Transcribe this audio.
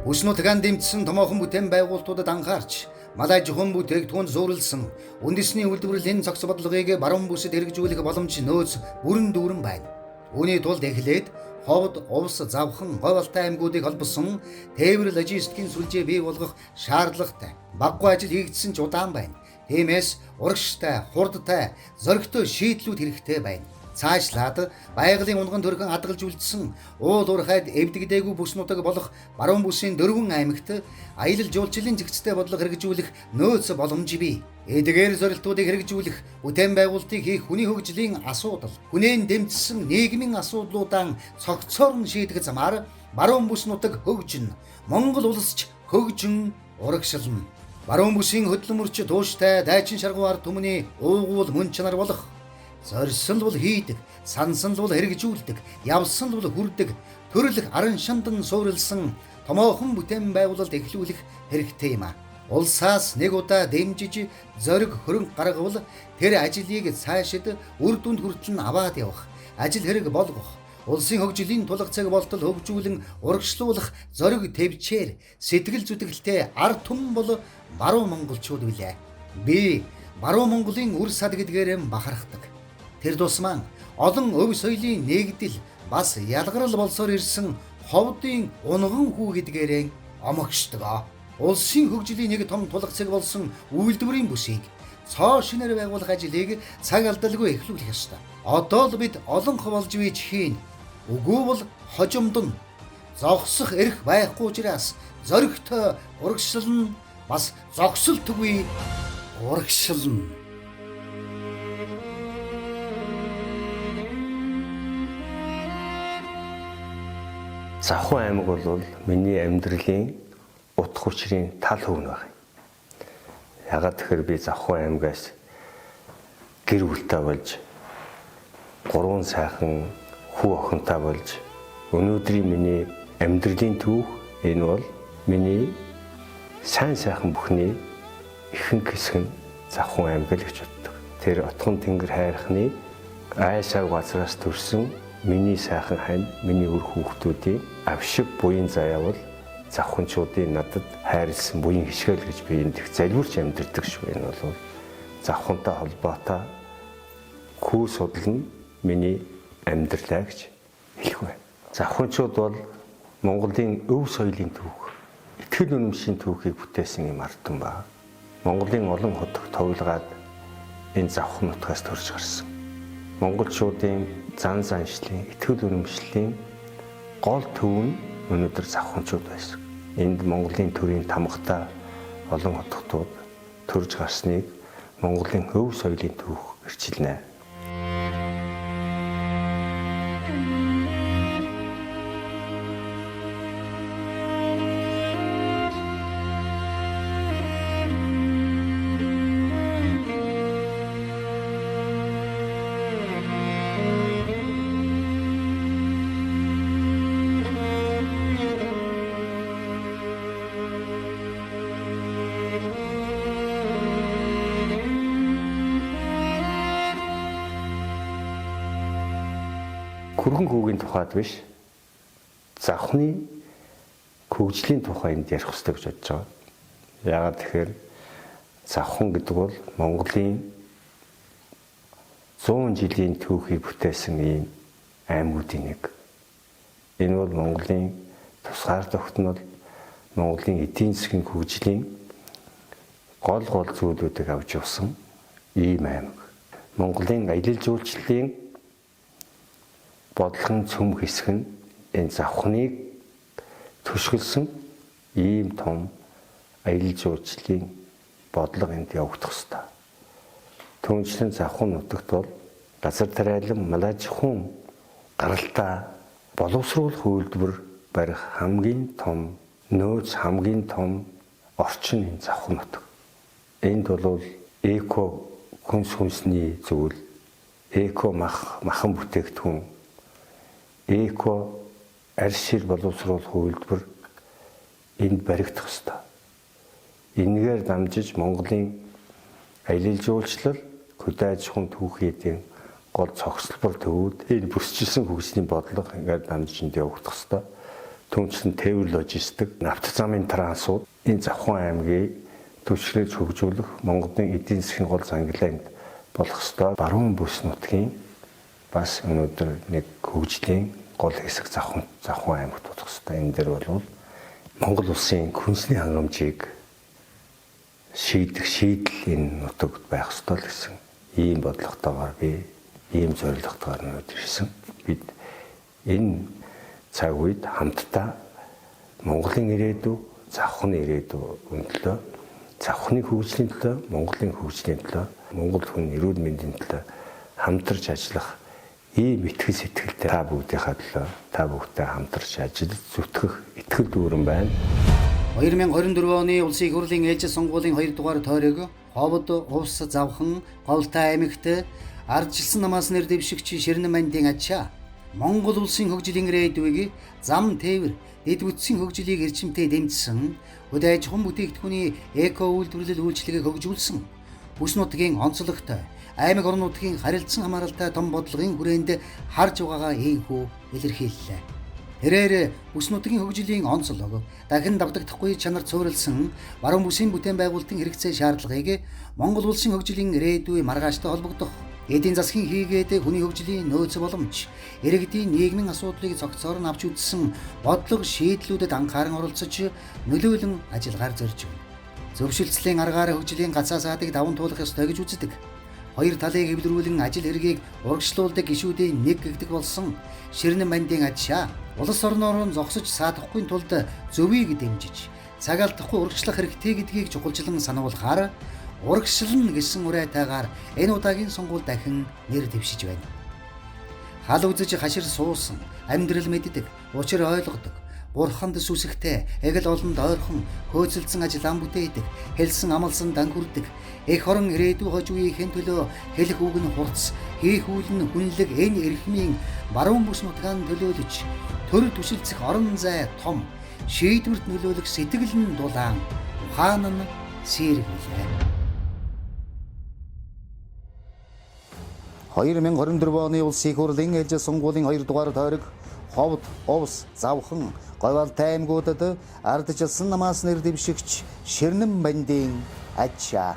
Бүс нутгаан дэмжсэн томоохон бүтээн байгуулалтуудад анхаарч, мал аж ахуйн бүтээгдэхүүн зуурлсан үндэсний үйлдвэрлэлийн зохис бодлогыг баруун бүсэд хэрэгжүүлэх боломж нөөц бүрэн дүүрэн байна. Үүний тулд эхлээд ховд, увс, завхан, говьалтай аймагуудыг холбосон тээвэр логистикийн сүлжээ бий болгох шаардлагатай. Баггүй ажил хийгдсэн ч удаан байна. Тиймээс урагштай, хурдтай, зоригтой шийдлүүд хэрэгтэй байна. Цаашлаад байгалийн унган төрхөн хадгалж үлдсэн уул уурхайд эвдэгдээгүй бүс нутаг болох баруун бүсийн 4 аймагт аялал жуулчлалын зэгцтэй бодлого хэрэгжүүлэх нөөц боломж бий. Эдгээр зорилтуудыг хэрэгжүүлэх бүтээн байгуулалтыг хийх хүний хөгжлийн асуудал, хүнээн дэмжсэн нийгмийн асуудлуудаа цогцоор нь шийдэх замаар баруун бүс нутаг хөгжинэ. Монгол улс ч хөгжин урагшлна. Баруун бүсийн хөдөлмөрч тууштай дайчин шаргуу ард түмний уугуул мөн чанар болох зорьсон бол хийдэг, сансан бол хэрэгжүүлдэг, явсан бол хүрдэг, төрөлх арын шандан суурилсан томоохон бүтээн байгуулалт эхлүүлэх хэрэгтэй юм а. Улсаас нэг удаа дэмжиж зориг хөрөнгө гаргавал тэр ажлыг цаашид үр дүнд хүртэл аваад явах, ажил хэрэг болгох, улсын хөгжлийн тулгцыг болтол хөгжүүлэн урагшлуулах зориг төвчээр сэтгэл зүтгэлтэй ард түмэн бол баруун монголчууд билээ. Би баруун Монголын үр сад гэдгээр бахархдаг. Тэр тусмаа олон өв соёлын нэгдэл бас ялгарл болсоор ирсэн ховдын унган хүү гэдгээрээ омогшдог. Улсын хөгжлийн нэг том тулгцэг болсон үйлдвэрийн бүсийг цоо шинээр байгуулах ажлыг цаг алдалгүй эхлүүлэх ёстой. Одоо л бид олон ховолж бийж хийн. Үгүй бол хожимдон зогсох эрх байхгүй учраас зоригтой урагшлан бас зогсолтгүй урагшлан. Завхан аймаг бол миний амьдралын утга учирын тал хувь байна. Ягаад тэгэхээр би Завхан аймагаас гэр бүлтэй болж 3 сайхан хүү охинтой болж өнөөдрийн миний амьдралын түүх энэ бол миний сайн сайхан бүхний ихэнх хэсэг нь Завхан аймаг л гэж боддог. Тэр отхон тэнгэр хайрхны айшаа газраас төрсэн миний сайхан хань, миний үр хүүхдүүдийн авшиг буян заяавал завханчуудын надад хайрлсан буян хишгэл гэж би энд их залбирч амьдэрдэг шүү. Энэ бол завхантай холбоотой хүү судлал нь миний амьдралаа гэж хэлэх байна. Завханчууд бол Монголын өв соёлын түүх, итгэл үнэмшийн түүхийг бүтээсэн юм ардтан ба. Монголын олон хотог товлгаад энэ завхан нутгаас төрж гарсан. Монголчуудын зан заншлын, итгэл үнэмшлийн гол төв нь өнөөдөр завханчууд байсан. Энд Монголын төрийн тамгатай олон хотготууд төрж гарсныг Монголын өв соёлын түүх гэрчилнэ. Хөргөн хүүгийн тухайд биш, завхны хөгжлийн тухайд ярих хэрэгтэй гэж бодож байгаа. Яагаад тэгэхээр завхан гэдэг бол Монголын 100 жилийн түүхийг бүтээсэн ийм аймагуудын нэг. Энэ бол Монголын тусгаар тогтнол, Монголын эдийн засгийн хөгжлийн гол зүйлүүдийг авч явсан ийм аймаг. Монголын аялал жуулчлалын бодлогын цөм хэсэг нь энэ завхныг төшгөлсөн ийм том аялал жуулчлалын бодлого энд явагдах ёстой. Түүнчлэн завхан нутагт бол газар тариалан мал аж ахуйн гаралтай боловсруулах үйлдвэр барих хамгийн том нөөц, хамгийн том орчин энэ завхан нутаг. Энд бол эко хүнс хүнсний зүйл, эко махан бүтээгдэхүүн, эко арьсшир боловсруулах үйлдвэр энд баригдах ёстой. Энэгээр дамжиж Монголын аялал жуулчлал, хөдөө аж ахуйн түүхийдийн гол цогцлбор төвүүд энэ бүсчилсэн хөгжлийн бодлого ингээд дамжиж энд явагдах ёстой. түнчлэн тээвэр логистик, авто замын трансууд энэ Завхан аймгийг түвшрээж хөгжүүлэх Монголын эдийн засгийн гол зангилаанд болох ёстой. Баруун бүс нутгийн бас өнөөдөр нэг хөгжлийн гол хэсэг Завхан аймагт болох ёстой. Энэ дээр бол Монгол улсын хүнсний хангамжийг шийдэл энэ нутагт байх ёстой л гэсэн ийм бодлоготойгоор би ийм зорилготойгоор өнөөдөр ирсэн. Бид энэ цаг үед хамтдаа Монголын ирээдүй, Завханы ирээдүйн төлөө, Завханы хөгжлийн төлөө, Монголын хөгжлийн төлөө, Монгол хүн эрүүл мэндийн төлөө хамтарч ажиллах ийм итгэл сэтгэлтэй та бүгдийнхээ төлөө та бүгдээ хамтарч ажиллаж зүтгэх итгэл дүүрэн байна. 2024 оны Улсын их хурлын ээлжид сонгуулийн 2 дугаар тойрог Ховд, Увс, Завхан, Говьтай аймагт ардчилсан намаас нэр дэвшигч Ширнэн мандийн ачаа Монгол улсын хөгжлийн ирээдүйг зам тээвэр дэд бүтцийн хөгжлийг эрчимтэй дэмжсэн, хөдөө аж ахуйн бүтээгдэхүүний эко үйлдвэрлэл үйлчлэгийг хөгжүүлсэн, бүс нутгийн онцлогтой, аймаг орон нутгийн харилцан хамааралтай том бодлогын хүрээнд харж байгаагаа ийхүү илэрхийллээ. Тэрээр бүс нутгийн хөгжлийн онцлог дахин давтагдахгүй чанар цуурилсан баруун бүсийн бүтээн байгуулалтын хэрэгцээ шаардлагыг Монгол улсын хөгжлийн ирээдүй маргааштай холбогдох, эдийн засгийн хийгээд хүний хөгжлийн нөөц боломж, иргэдийн нийгмийн асуудлыг цогцоор нь авч үзсэн бодлого шийдлүүдэд анхааран оролцож нөлөөлөн ажиллагаар зорж байна. Зөвшөлтслийн аргаар хөгжлийн гацаа саадыг даван туулах ёстой гэж үздэг. Хоёр талыг эвлэрүүлэн ажил хэргийг урагшлуулдаг гишүүдийн нэг гэгдэх болсон Ширнэн мандийн ачаа улс орноор нь зогсож саадахгүй тулд зөвийг дэмжиж цаг алдахгүй урагшлах хэрэгтэй гэдгийг чухалчлан сануулахаар урагшлан гэсэн уриатайгаар энэ удаагийн сонгуул дахин нэр дэвшиж байна. Хал үзэж хашир суусан, амьдрал мэддэг, учир ойлгодог, бурханд сүсэгтэй, эгэл олонд ойрхон, хөөцөлдсөн ажиллаан бүтээдэг, хэлсэн амлсан дан хүрдэг, эх орон ирээдүй хож үеийн төлөө хэлэх үг нь хурц, хийх үйл нь хүнлэг энэ эрхмийн баруун бүс нутгаан төлөөлөж, төр түшилцэх орон зай том, шийдвэрт нөлөөлөх сэтгэл нь дулаан, ухаан нь сэргэлээ. 2024 оны Улсын их хурлын ээлжид сонгуулийн 2 дугаар тойрог Ховд, Увс, Завхан, Говьтай аймагуудад ардчилсан намаас нэр дэвшигч Ширнэн мандийн ачаа